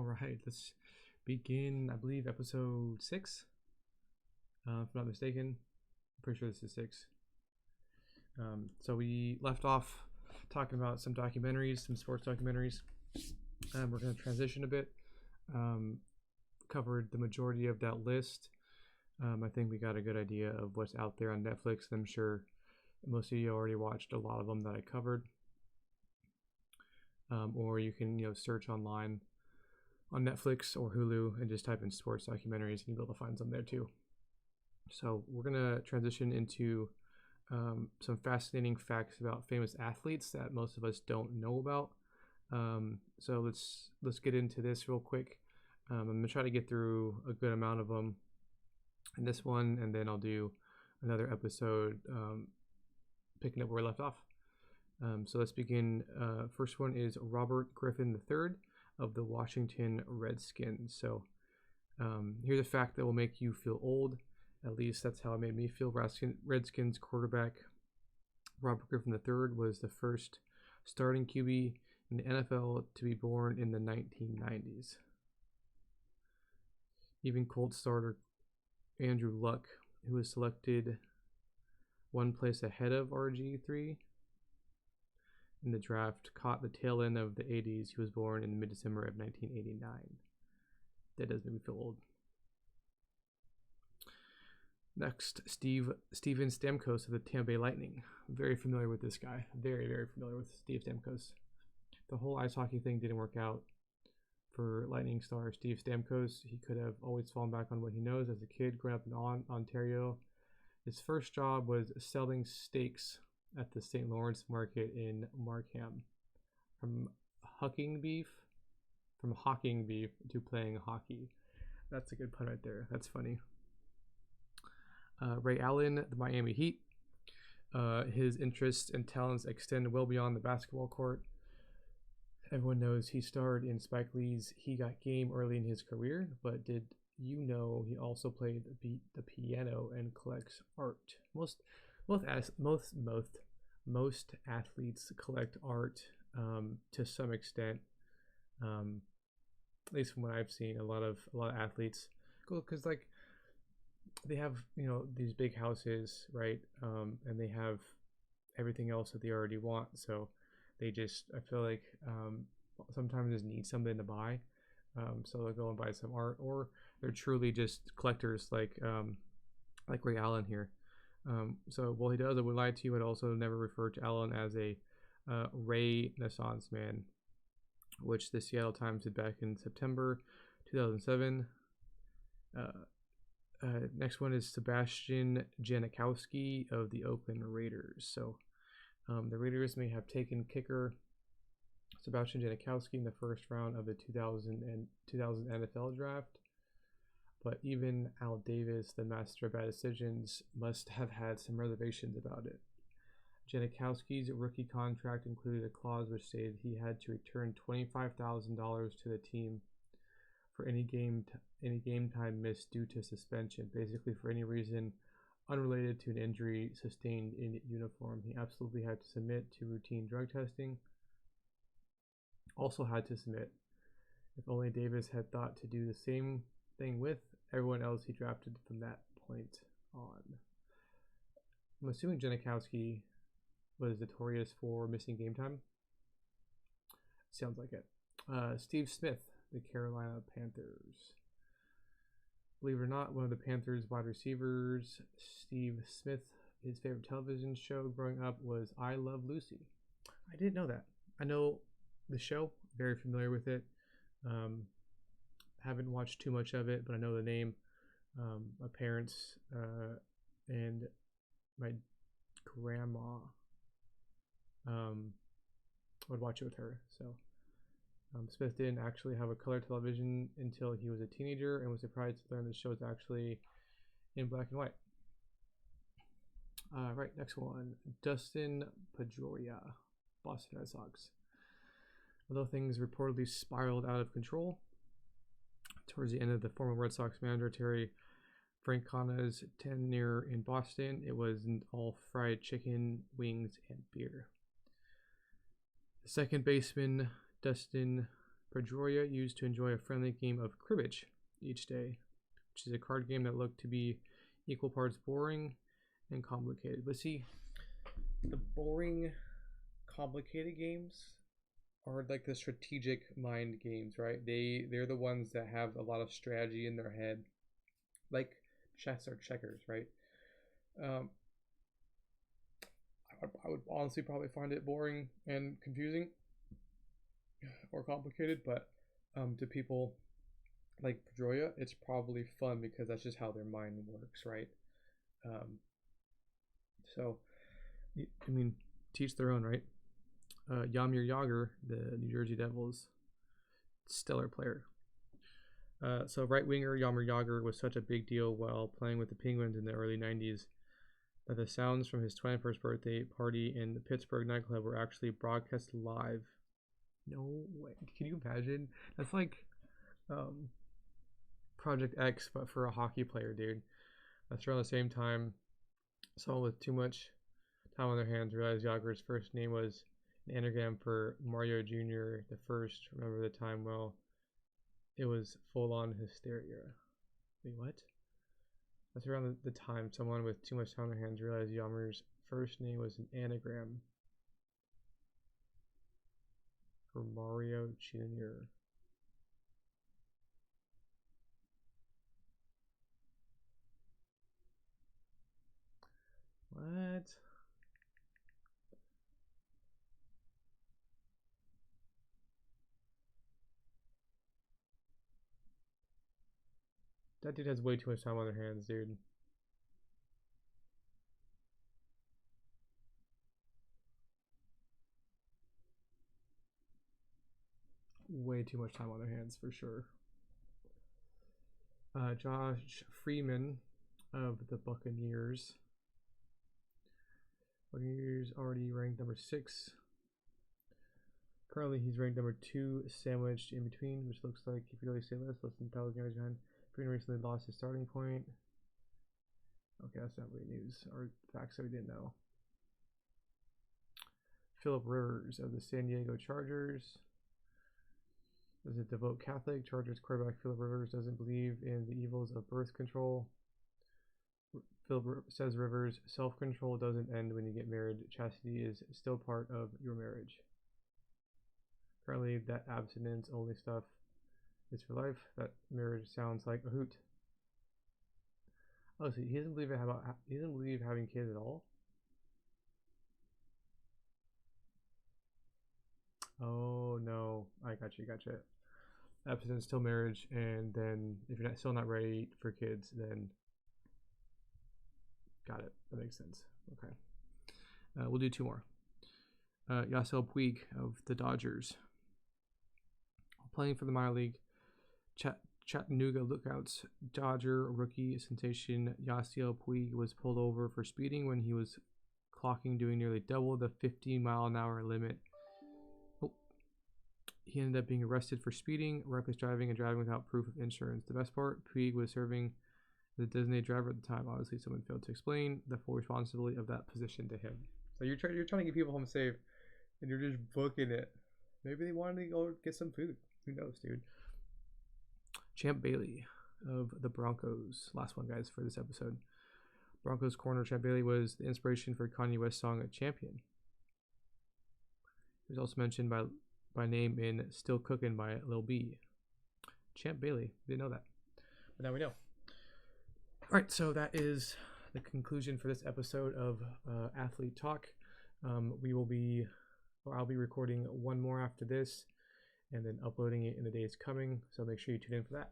right, let's begin. I believe episode 6, if I'm not mistaken. I'm pretty sure this is 6. So we left off talking about some documentaries, some sports documentaries. We're going to transition a bit. Covered the majority of that list. I think we got a good idea of what's out there on Netflix. I'm sure most of you already watched a lot of them that I covered. Or you can search online on Netflix or Hulu and just type in sports documentaries and you'll be able to find some there too. So we're gonna transition into some fascinating facts about famous athletes that most of us don't know about. So let's get into this real quick. I'm gonna try to get through a good amount of them in this one, and then I'll do another episode picking up where we left off. So let's begin. First one is Robert Griffin III of the Washington Redskins. So here's a fact that will make you feel old. At least that's how it made me feel. Redskins quarterback Robert Griffin III was the first starting QB in the NFL to be born in the 1990s. Even Colts starter Andrew Luck, who was selected one place ahead of RG3 in the draft, caught the tail end of the 80s. He was born in mid-December of 1989. That does make me feel old. Next, Steven Stamkos of the Tampa Bay Lightning. I'm very familiar with this guy. Very, very familiar with Steve Stamkos. The whole ice hockey thing didn't work out for Lightning star Steve Stamkos. He could have always fallen back on what he knows as a kid growing up in Ontario. His first job was selling steaks at the St. Lawrence market in Markham. From hawking beef to playing hockey. That's a good pun right there. That's funny. Ray Allen, the Miami Heat. His interests and talents extend well beyond the basketball court. Everyone knows he starred in Spike Lee's He Got Game early in his career, but did you know he also played the piano and collects art? Most athletes collect art to some extent. At least from what I've seen, a lot of athletes go because they have these big houses, right? And they have everything else that they already want, so they just, I feel like sometimes just need something to buy, so they'll go and buy some art, or they're truly just collectors like Ray Allen here. So while he does, I would lie to you, I'd also never refer to Allen as a Renaissance man, which the Seattle Times did back in September 2007. Next one is Sebastian Janikowski of the Oakland Raiders. So the Raiders may have taken kicker Sebastian Janikowski in the first round of the 2000 NFL draft, but even Al Davis, the master of bad decisions, must have had some reservations about it. Janikowski's rookie contract included a clause which stated he had to return $25,000 to the team for any game time missed due to suspension, basically for any reason unrelated to an injury sustained in uniform. He absolutely had to submit to routine drug testing. Also had to submit. If only Davis had thought to do the same thing with everyone else he drafted from that point on. I'm assuming Janikowski was notorious for missing game time. Sounds like it. Steve Smith, the Carolina Panthers. Believe it or not, one of the Panthers' wide receivers, Steve Smith, his favorite television show growing up was I Love Lucy. I didn't know that. I know the show, very familiar with it. Haven't watched too much of it, but I know the name. My parents and my grandma would watch it with her. So Smith didn't actually have a color television until he was a teenager and was surprised to learn the show is actually in black and white. Right, next one. Dustin Pedroia, Boston Red Sox. Although things reportedly spiraled out of control towards the end of the former Red Sox manager Terry Francona's tenure in Boston, it wasn't all fried chicken, wings, and beer. The second baseman, Dustin Pedroia used to enjoy a friendly game of cribbage each day, which is a card game that looked to be equal parts boring and complicated. But see, the boring, complicated games are like the strategic mind games, right? They're the ones that have a lot of strategy in their head, like chess or checkers, right? Um, I would honestly probably find it boring and confusing or complicated, but to people like Pedroia, it's probably fun because that's just how their mind works, right? Um, so, I mean, teach their own, right? Yamir Yager, the New Jersey Devils, stellar player. So right winger Yamir Yager was such a big deal while playing with the Penguins in the early 90s that the sounds from his 21st birthday party in the Pittsburgh nightclub were actually broadcast live. No way. Can you imagine? That's like Project X, but for a hockey player, dude. That's around the same time someone with too much time on their hands realized Yager's first name was an anagram for Mario Jr. the first. Remember the time? Well, it was full-on hysteria. Wait, what? That's around the time someone with too much time on their hands realized Yager's first name was an anagram for Mario Jr. What? That dude has way too much time on their hands, dude. Way too much time on their hands for sure. Josh Freeman of the Buccaneers. Buccaneers already ranked number 6. Currently, he's ranked number 2, sandwiched in between, which looks like, if you really say less than 1,000 yards behind. Freeman recently lost his starting point. Okay, that's not really news or facts that we didn't know. Philip Rivers of the San Diego Chargers. Is a devout Catholic. Chargers quarterback Philip Rivers doesn't believe in the evils of birth control. Philip says Rivers, self-control doesn't end when you get married. Chastity is still part of your marriage. Apparently, that abstinence only stuff is for life. That marriage sounds like a hoot. Oh, so he doesn't believe having kids at all. Oh no, I got you. Abstinence till marriage, and then if you're still not ready for kids, then got it. That makes sense. Okay, we'll do 2 more. Yasiel Puig of the Dodgers, playing for the minor league Chattanooga Lookouts. Dodger rookie sensation Yasiel Puig was pulled over for speeding when he was clocking doing nearly double the 50-mile-an-hour limit. He ended up being arrested for speeding, reckless driving, and driving without proof of insurance. The best part, Puig was serving as a designated driver at the time. Obviously, someone failed to explain the full responsibility of that position to him. So you're trying to get people home safe, and you're just booking it. Maybe they wanted to go get some food. Who knows, dude? Champ Bailey of the Broncos. Last one, guys, for this episode. Broncos corner Champ Bailey was the inspiration for Kanye West's song "Champion." He was also mentioned by name in Still Cookin' by Lil B. Champ Bailey. Didn't know that. But now we know. All right, so that is the conclusion for this episode of Athlete Talk. I'll be recording one more after this and then uploading it in the days coming. So make sure you tune in for that.